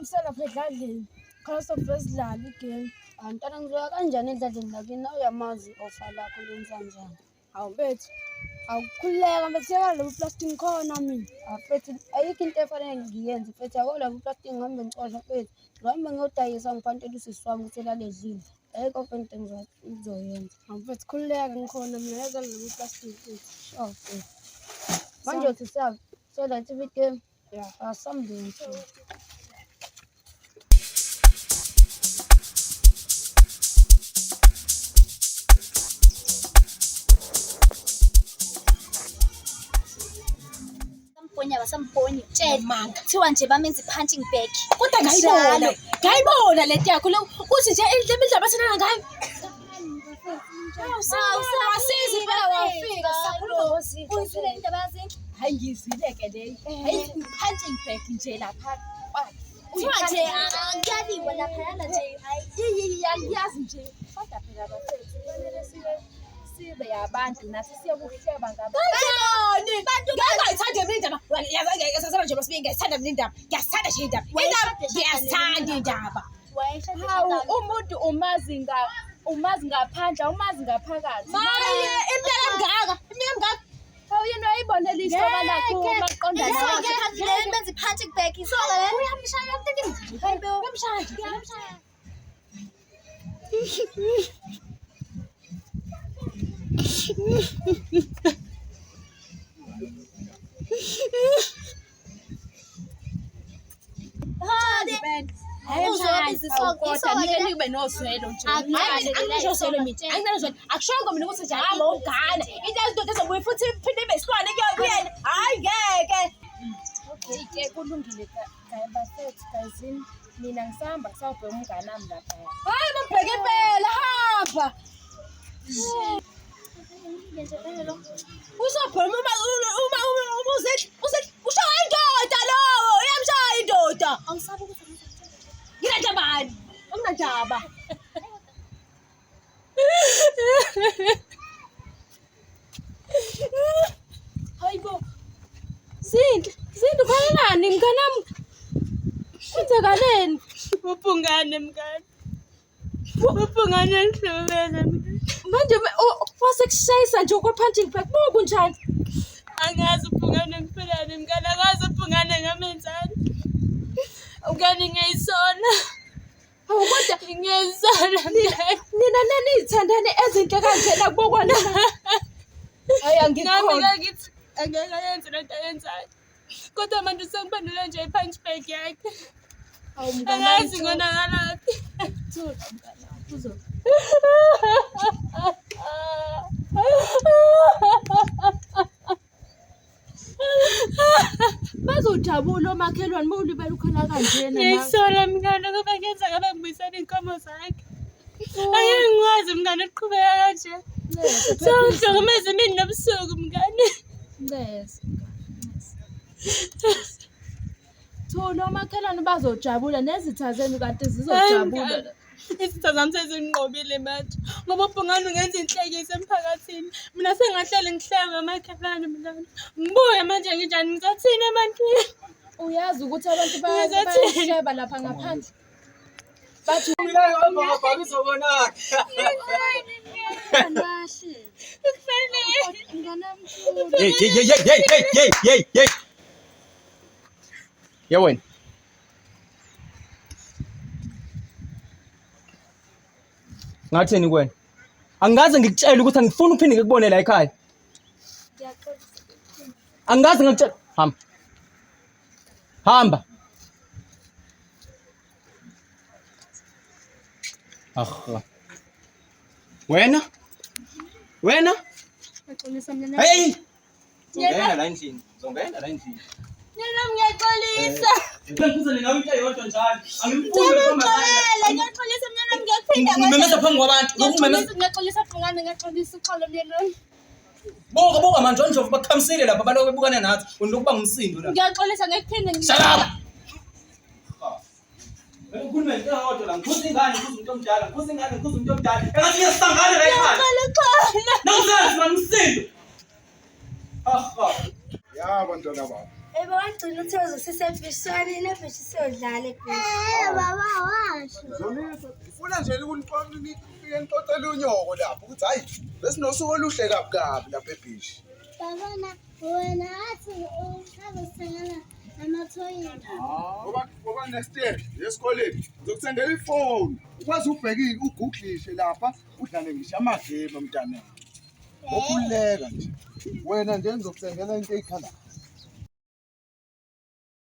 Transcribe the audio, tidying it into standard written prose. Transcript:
Ngiyambambisela phela edladleni. Khona sobe sidlala igame. Antana ngizoya kanjani edladleni lakini nawe uyamazi ofa lakho lenza kanjani. Hawu mfethu. Awukhuleka mfethu yeka lo plastic khona mina. Mfethu ayikho into efanele ngiyenze mfethu yako lo plastic ngihambe ngicosha mfethu. Ngihambe ngiyodayisa ngifantele usisi wami ukuthi elalezile. Ayikho into engizoyenza. Hawu mfethu khuleka ngikhona mina yeka lo plastic mfethu. Oh mfethu. Manje uthi siya so that if it game yeah something too. Basamboni tshela kuthiwa nje bamenza i-punching bag kodwa ngayibona lento yakho lo uthi nje indlela indaba athana ngayo awusizi phela wafika sakhuluma uzile indaba yazinto hayi ngizile ke le hayi i-punching bag nje lapha kuthiwa nje akuyaliwe laphayana nje hayi yazi nje kodwa phela bafethu kufanele sibe yabantu nathi siyokuhleba ngabantu ngiyayithanda mina indaba yazazi nje basibe ngiyayithanda mina indaba ngiyasithanda nje indaba ngiyasithanda indaba hawu umuntu umazi ngaphandle umazi ngaphakathi maye iminyaka emingaka hawu yena ayibonela isoka lakho maqonda nawe benza i-punching bag isoka le uyamshaya uyamshaya ube noswelo nje akushongo mina ukuthi nje hamba ugana into ezidoda ezobuye futhi iphinde ibe isilwane kuyena hayi ngeke Okay kulungile bafethu kazini mina ngisahamba kusawubheka umngane wami lapha. Hayi babheke impela hamba usobhema uma ushaya indoda lowo uyamshaya indoda awusabi ukuthi nginandabani unginandaba Hayibo Zindu khalani mnganami kwenzakaleni ubhungane mngane. ubhungane ngihlobele manje wasekushayisa nje okwa-punching bag kunjani Angazi ubhungane ngiphelane mngane angazi ubhungane ngamenzani. Ungani ngiyisona. Hawu kodwa ngiyisona nina naniyithandane ezinhle kanjena kubokwana hayi angikhona ngithi angeke ayenze lento ayenzayo. Kodwa manje sengibandela nje i-punch bag yakhe. Hawu mngane Angazi ngonakalaphi. bazojabula omakhelwane bawulibela ukhala kanjena Ngiyisola mngane ngoba ngenza ngabe ngibuyisana iy'nkomo zakhe. Angeke ngikwazi mngane ukuqhubeka kanje. Sewuhlukumeza imini nobusuku mngane. Thula omakhelwane bazojabula nezitha zenu kanti zizojabula Izitha zami sezinqobile manje. Ngoba ubhungane ungenza inhlekisa emphakathini. Mina sengahlele ngihlebe amakhelwane mngane. Ngibuye manje nginjani ngizathini ebantwini. uyazi ukuthi abantu bayahleba lapha ngaphandle bathi Hey. Yeah, wena. Ngatheni kwena? Angaze ngikutshela ukuthi angifuni uphinde ngikubone la ekhaya. Angaze ngikutshela. Hamba. Aha. Wena? Ngixolisa mnyana. Hey. Zongena la endlini. Mina ngiyaxolisa. Ngikuphuzele nawe into eyodwa njalo. Ngiyaxolisa mnyana ngiyakuphinda Ngimemeza phambi kwabantu. Ngiyaxolisa bhungane ngiyaxolisa uxolo mnyana. Boka manje nje bakhamisile lapha abantu bebukana nathi. Unokuba ngumsindo la. Ngiyaxolisa ngikuphinde Shut up. Ukhuluma into eyodwa la. Ngikhuza ingane, ngikhuza umuntu omdala. Engathi ngiyahlangana la ekhaya. Ngiyaqala. Nawuzazi manje umsindo. Ya bantwana bami. Ebe wagcina uthe uzosisebhishwaneni ebhishi siyodlala ebhishi. Baba washo. Zonisa, ufuna nje nixoxele unyoko lapho ukuthi hayi besinosuku oluhle kabi lapha ebhishi. Babona wena athi uzosengela amathoyini. Ngoba next year esikoleni ngizokuthengela ifoni ukwazi ubheke uguglishe lapha udlale ngisho amagame mntana. Okhuleka nje. Wena nje ngizokuthengela into eyikhanda.